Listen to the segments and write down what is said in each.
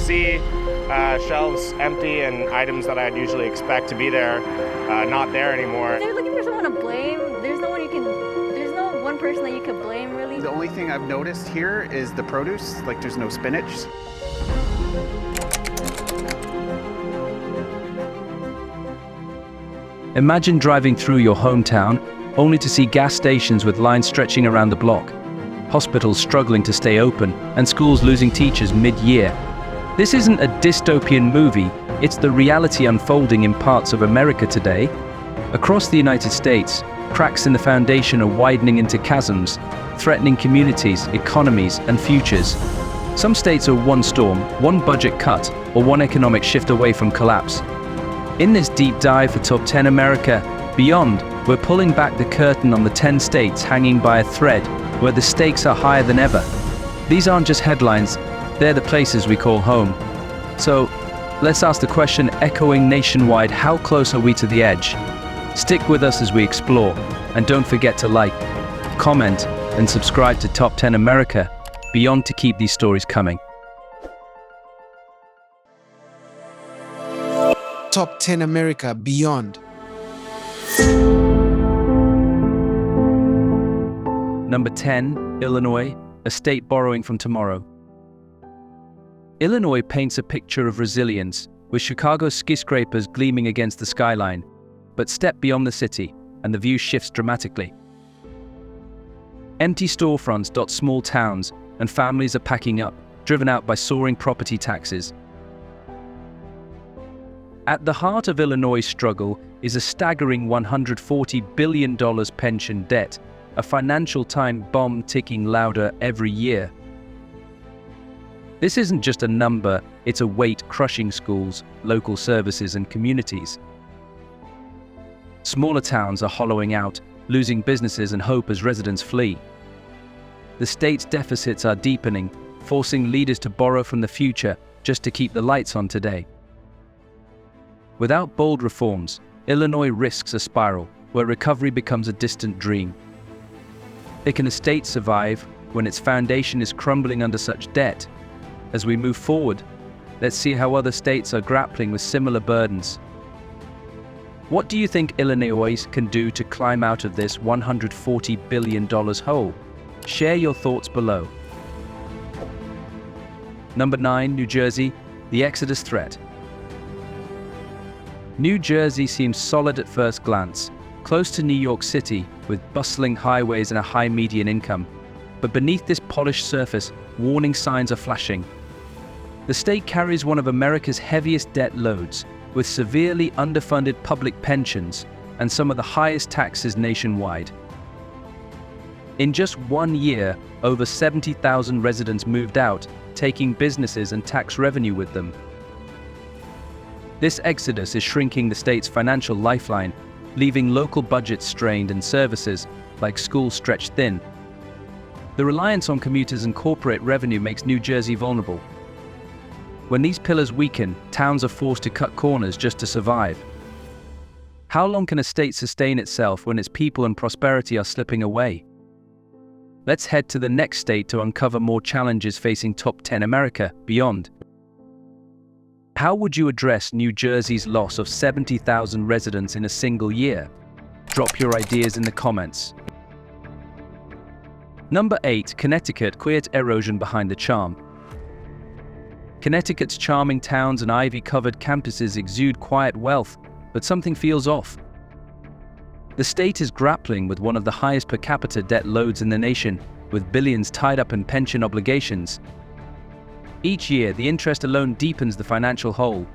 see shelves empty and items that I'd usually expect to be there not there anymore. They're looking for someone to blame. There's no one person that you can blame, really. The only thing I've noticed here is the produce, like there's no spinach. Imagine driving through your hometown only to see gas stations with lines stretching around the block, hospitals struggling to stay open, and schools losing teachers mid-year. This isn't a dystopian movie, it's the reality unfolding in parts of America today. Across the United States, cracks in the foundation are widening into chasms, threatening communities, economies, and futures. Some states are one storm, one budget cut, or one economic shift away from collapse. In this deep dive for Top 10 America Beyond, we're pulling back the curtain on the 10 states hanging by a thread where the stakes are higher than ever. These aren't just headlines, they're the places we call home. So, let's ask the question echoing nationwide, how close are we to the edge? Stick with us as we explore, and don't forget to like, comment, and subscribe to Top 10 America Beyond to keep these stories coming. Top 10 America Beyond. Number 10, Illinois, a state borrowing from tomorrow. Illinois paints a picture of resilience, with Chicago's skyscrapers gleaming against the skyline. But step beyond the city, and the view shifts dramatically. Empty storefronts dot small towns, and families are packing up, driven out by soaring property taxes. At the heart of Illinois' struggle is a staggering $140 billion pension debt, a financial time bomb ticking louder every year. This isn't just a number, it's a weight crushing schools, local services, and communities. Smaller towns are hollowing out, losing businesses and hope as residents flee. The state's deficits are deepening, forcing leaders to borrow from the future just to keep the lights on today. Without bold reforms, Illinois risks a spiral where recovery becomes a distant dream. Can a state survive when its foundation is crumbling under such debt? As we move forward, let's see how other states are grappling with similar burdens. What do you think Illinois can do to climb out of this $140 billion hole? Share your thoughts below. Number 9, New Jersey, the exodus threat. New Jersey seems solid at first glance, close to New York City with bustling highways and a high median income. But beneath this polished surface, warning signs are flashing. The state carries one of America's heaviest debt loads, with severely underfunded public pensions and some of the highest taxes nationwide. In just 1 year, over 70,000 residents moved out, taking businesses and tax revenue with them. This exodus is shrinking the state's financial lifeline, leaving local budgets strained and services, like schools, stretched thin. The reliance on commuters and corporate revenue makes New Jersey vulnerable. When these pillars weaken, towns are forced to cut corners just to survive. How long can a state sustain itself when its people and prosperity are slipping away? Let's head to the next state to uncover more challenges facing Top 10 America Beyond. How would you address New Jersey's loss of 70,000 residents in a single year? Drop your ideas in the comments. Number 8, Connecticut, quiet erosion behind the charm. Connecticut's charming towns and ivy-covered campuses exude quiet wealth, but something feels off. The state is grappling with one of the highest per capita debt loads in the nation, with billions tied up in pension obligations. Each year, the interest alone deepens the financial hole.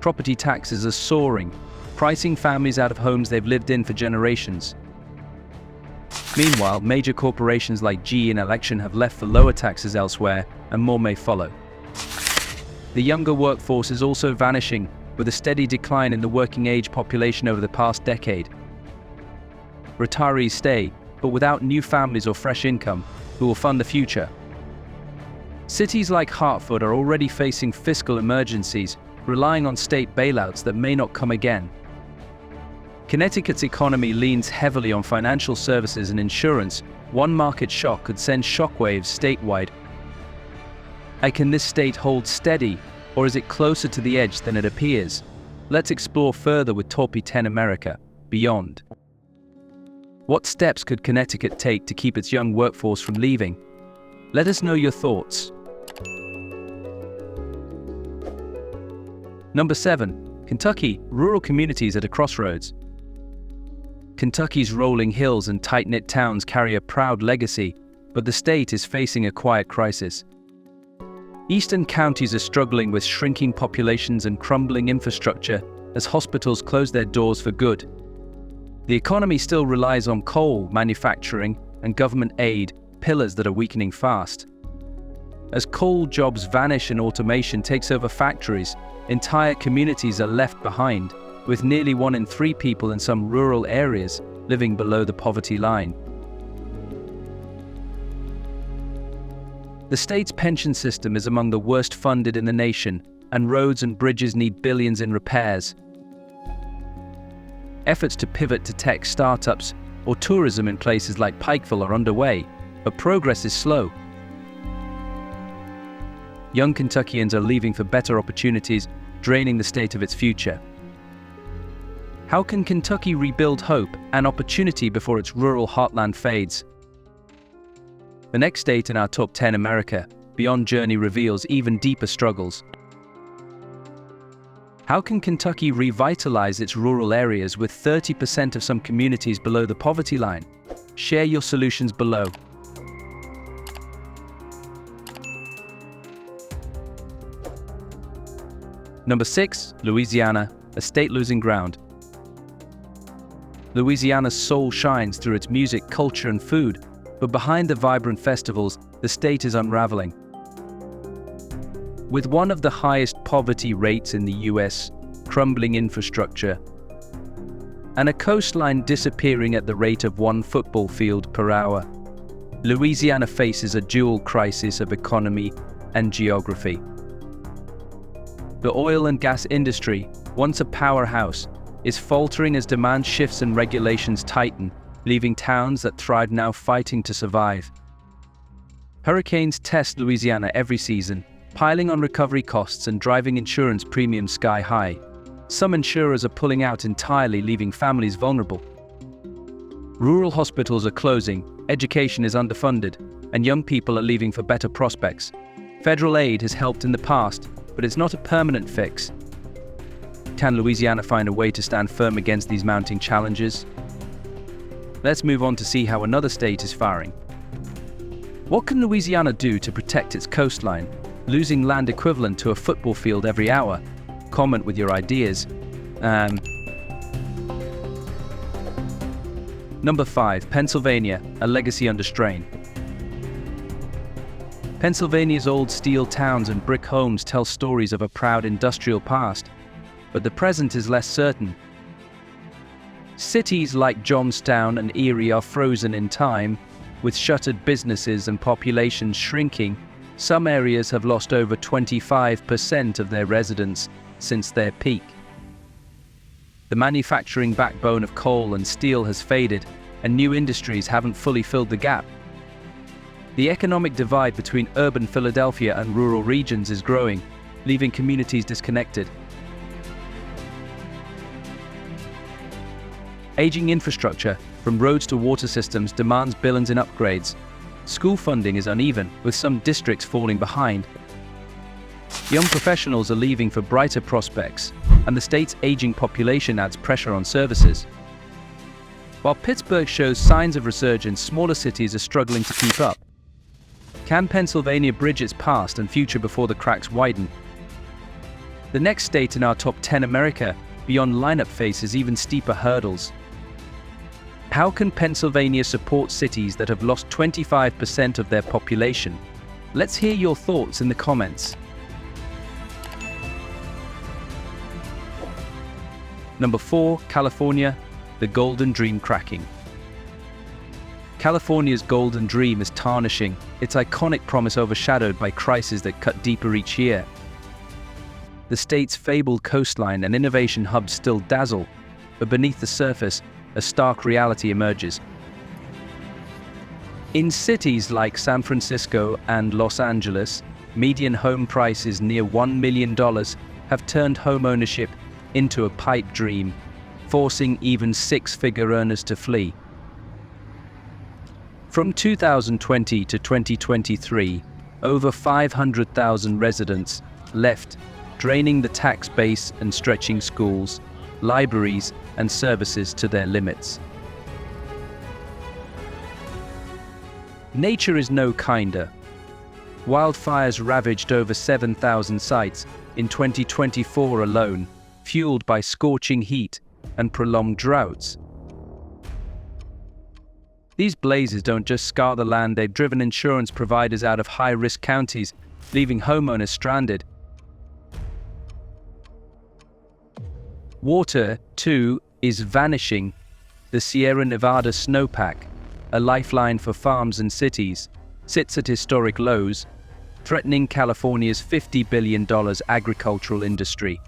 Property taxes are soaring, pricing families out of homes they've lived in for generations. Meanwhile, major corporations like GE and Election have left for lower taxes elsewhere, and more may follow. The younger workforce is also vanishing, with a steady decline in the working-age population over the past decade. Retirees stay, but without new families or fresh income, who will fund the future. Cities like Hartford are already facing fiscal emergencies, relying on state bailouts that may not come again. Connecticut's economy leans heavily on financial services and insurance. One market shock could send shockwaves statewide. And can this state hold steady, or is it closer to the edge than it appears? Let's explore further with Top 10 America, Beyond. What steps could Connecticut take to keep its young workforce from leaving? Let us know your thoughts. Number 7. Kentucky, rural communities at a crossroads. Kentucky's rolling hills and tight-knit towns carry a proud legacy, but the state is facing a quiet crisis. Eastern counties are struggling with shrinking populations and crumbling infrastructure as hospitals close their doors for good. The economy still relies on coal, manufacturing, and government aid, pillars that are weakening fast. As coal jobs vanish and automation takes over factories, entire communities are left behind, with nearly 1 in 3 people in some rural areas living below the poverty line. The state's pension system is among the worst funded in the nation, and roads and bridges need billions in repairs. Efforts to pivot to tech startups or tourism in places like Pikeville are underway, but progress is slow. Young Kentuckians are leaving for better opportunities, draining the state of its future. How can Kentucky rebuild hope and opportunity before its rural heartland fades? The next state in our Top 10 America, Beyond journey reveals even deeper struggles. How can Kentucky revitalize its rural areas with 30% of some communities below the poverty line? Share your solutions below. Number 6. Louisiana, a state losing ground. Louisiana's soul shines through its music, culture, and food, but behind the vibrant festivals, the state is unraveling. With one of the highest poverty rates in the US, crumbling infrastructure, and a coastline disappearing at the rate of 1 football field per hour, Louisiana faces a dual crisis of economy and geography. The oil and gas industry, once a powerhouse, is faltering as demand shifts and regulations tighten, leaving towns that thrive now fighting to survive. Hurricanes test Louisiana every season, piling on recovery costs and driving insurance premiums sky high. Some insurers are pulling out entirely, leaving families vulnerable. Rural hospitals are closing, education is underfunded, and young people are leaving for better prospects. Federal aid has helped in the past, but it's not a permanent fix. Can Louisiana find a way to stand firm against these mounting challenges? Let's move on to see how another state is faring. What can Louisiana do to protect its coastline, losing land equivalent to a football field every hour? Comment with your ideas. Number 5. Pennsylvania, a legacy under strain. Pennsylvania's old steel towns and brick homes tell stories of a proud industrial past, but the present is less certain. Cities like Johnstown and Erie are frozen in time, with shuttered businesses and populations shrinking. Some areas have lost over 25% of their residents since their peak. The manufacturing backbone of coal and steel has faded, and new industries haven't fully filled the gap. The economic divide between urban Philadelphia and rural regions is growing, leaving communities disconnected. Aging infrastructure, from roads to water systems, demands billions in upgrades. School funding is uneven, with some districts falling behind. Young professionals are leaving for brighter prospects, and the state's aging population adds pressure on services. While Pittsburgh shows signs of resurgence, smaller cities are struggling to keep up. Can Pennsylvania bridge its past and future before the cracks widen? The next state in our Top 10 America, Beyond lineup faces even steeper hurdles. How can Pennsylvania support cities that have lost 25% of their population? Let's hear your thoughts in the comments. Number 4. California, the golden dream cracking. California's golden dream is tarnishing, its iconic promise overshadowed by crises that cut deeper each year. The state's fabled coastline and innovation hubs still dazzle, but beneath the surface, a stark reality emerges. In cities like San Francisco and Los Angeles, median home prices near $1 million have turned home ownership into a pipe dream, forcing even six-figure earners to flee. From 2020 to 2023, over 500,000 residents left, draining the tax base and stretching schools, libraries, and services to their limits. Nature is no kinder. Wildfires ravaged over 7,000 sites in 2024 alone, fueled by scorching heat and prolonged droughts. These blazes don't just scar the land, they've driven insurance providers out of high-risk counties, leaving homeowners stranded. Water, too, is vanishing. The Sierra Nevada snowpack, a lifeline for farms and cities, sits at historic lows, threatening California's $50 billion agricultural industry.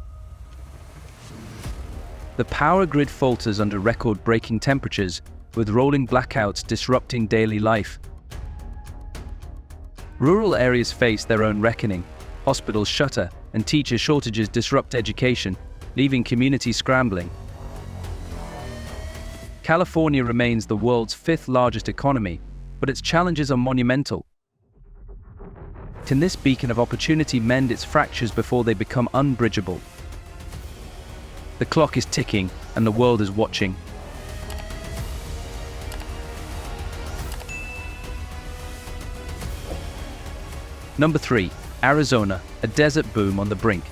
The power grid falters under record-breaking temperatures, with rolling blackouts disrupting daily life. Rural areas face their own reckoning. Hospitals shutter, and teacher shortages disrupt education, leaving communities scrambling. California remains the world's fifth-largest economy, but its challenges are monumental. Can this beacon of opportunity mend its fractures before they become unbridgeable? The clock is ticking, and the world is watching. Number 3. Arizona, a desert boom on the brink.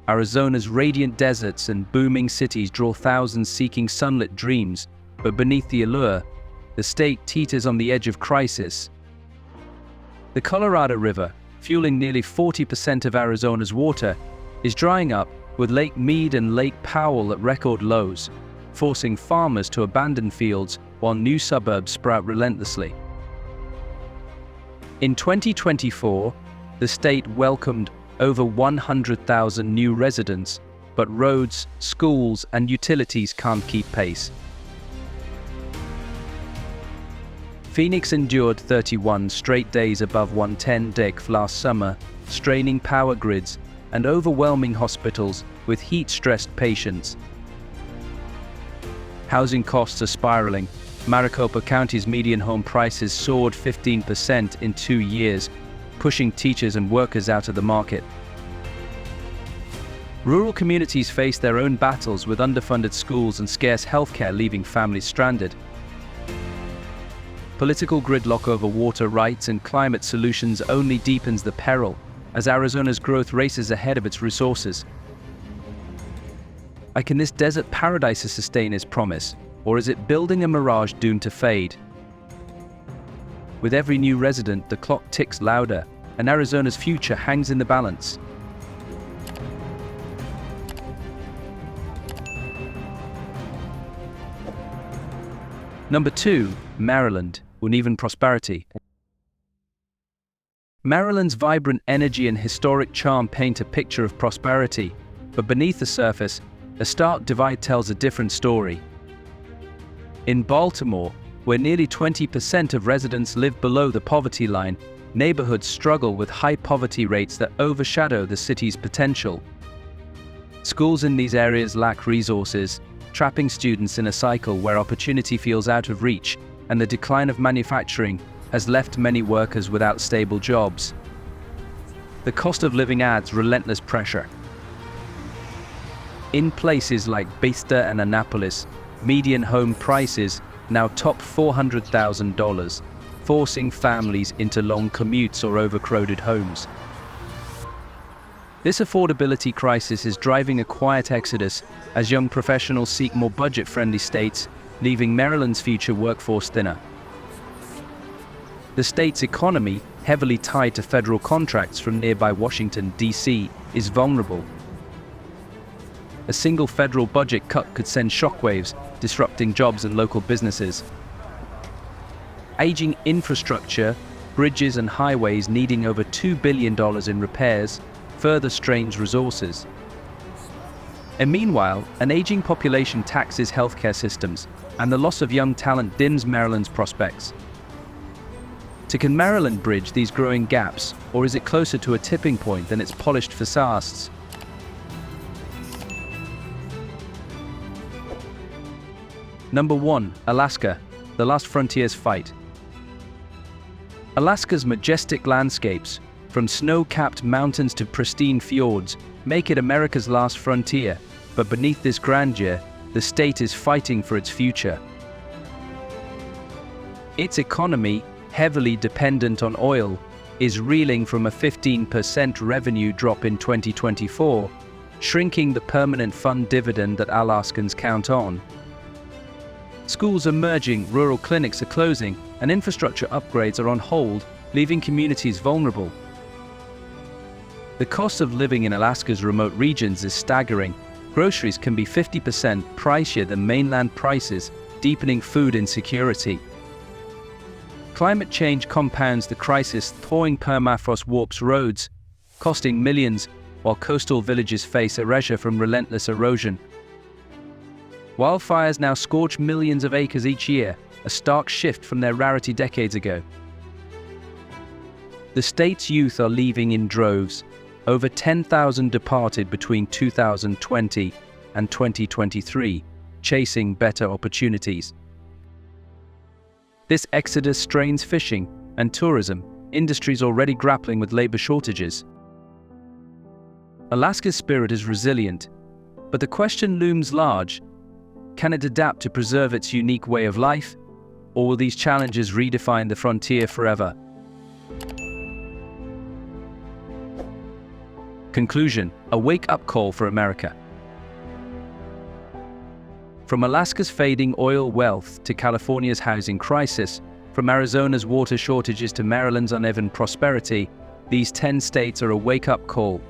Arizona's radiant deserts and booming cities draw thousands seeking sunlit dreams, but beneath the allure, the state teeters on the edge of crisis. The Colorado River, fueling nearly 40% of Arizona's water, is drying up, with Lake Mead and Lake Powell at record lows, forcing farmers to abandon fields while new suburbs sprout relentlessly. In 2024, the state welcomed over 100,000 new residents, but roads, schools, and utilities can't keep pace. Phoenix endured 31 straight days above 110 dec last summer, straining power grids and overwhelming hospitals with heat-stressed patients. Housing costs are spiraling. Maricopa County's median home prices soared 15% in 2 years, pushing teachers and workers out of the market. Rural communities face their own battles with underfunded schools and scarce healthcare, leaving families stranded. Political gridlock over water rights and climate solutions only deepens the peril as Arizona's growth races ahead of its resources. Can this desert paradise sustain its promise, or is it building a mirage doomed to fade? With every new resident, the clock ticks louder, and Arizona's future hangs in the balance. Number 2, Maryland, uneven prosperity. Maryland's vibrant energy and historic charm paint a picture of prosperity, but beneath the surface, a stark divide tells a different story. In Baltimore, where nearly 20% of residents live below the poverty line, neighborhoods struggle with high poverty rates that overshadow the city's potential. Schools in these areas lack resources, trapping students in a cycle where opportunity feels out of reach, and the decline of manufacturing has left many workers without stable jobs. The cost of living adds relentless pressure. In places like Bethesda and Annapolis, median home prices now top $400,000, forcing families into long commutes or overcrowded homes. This affordability crisis is driving a quiet exodus as young professionals seek more budget-friendly states, leaving Maryland's future workforce thinner. The state's economy, heavily tied to federal contracts from nearby Washington, D.C., is vulnerable. A single federal budget cut could send shockwaves, disrupting jobs and local businesses. Aging infrastructure, bridges and highways needing over $2 billion in repairs, further strains resources. And meanwhile, an aging population taxes healthcare systems, and the loss of young talent dims Maryland's prospects. So can Maryland bridge these growing gaps, or is it closer to a tipping point than its polished facades? Number 1. Alaska, the last frontier's fight. Alaska's majestic landscapes, from snow-capped mountains to pristine fjords, make it America's last frontier, but beneath this grandeur, the state is fighting for its future. Its economy, heavily dependent on oil, is reeling from a 15% revenue drop in 2024, shrinking the permanent fund dividend that Alaskans count on. Schools are merging, rural clinics are closing, and infrastructure upgrades are on hold, leaving communities vulnerable. The cost of living in Alaska's remote regions is staggering. Groceries can be 50% pricier than mainland prices, deepening food insecurity. Climate change compounds the crisis. Thawing permafrost warps roads, costing millions, while coastal villages face erasure from relentless erosion. Wildfires now scorch millions of acres each year, a stark shift from their rarity decades ago. The state's youth are leaving in droves. Over 10,000 departed between 2020 and 2023, chasing better opportunities. This exodus strains fishing and tourism, industries already grappling with labor shortages. Alaska's spirit is resilient, but the question looms large. Can it adapt to preserve its unique way of life, or will these challenges redefine the frontier forever? Conclusion: a wake-up call for America. From Alaska's fading oil wealth to California's housing crisis, from Arizona's water shortages to Maryland's uneven prosperity, these 10 states are a wake-up call.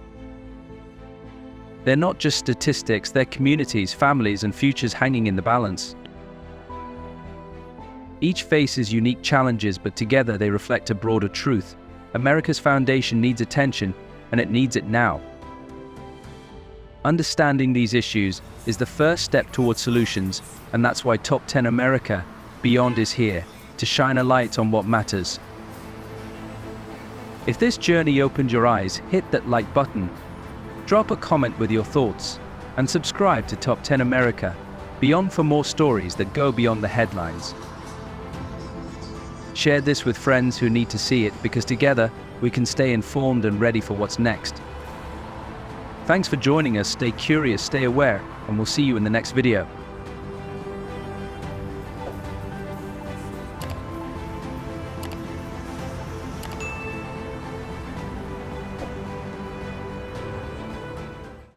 They're not just statistics, they're communities, families, and futures hanging in the balance. Each faces unique challenges, but together they reflect a broader truth. America's foundation needs attention, and it needs it now. Understanding these issues is the first step towards solutions, and that's why Top 10 America Beyond is here, to shine a light on what matters. If this journey opened your eyes, hit that like button, drop a comment with your thoughts, and subscribe to Top 10 America Beyond for more stories that go beyond the headlines. Share this with friends who need to see it, because together we can stay informed and ready for what's next. Thanks for joining us. Stay curious, stay aware, and we'll see you in the next video.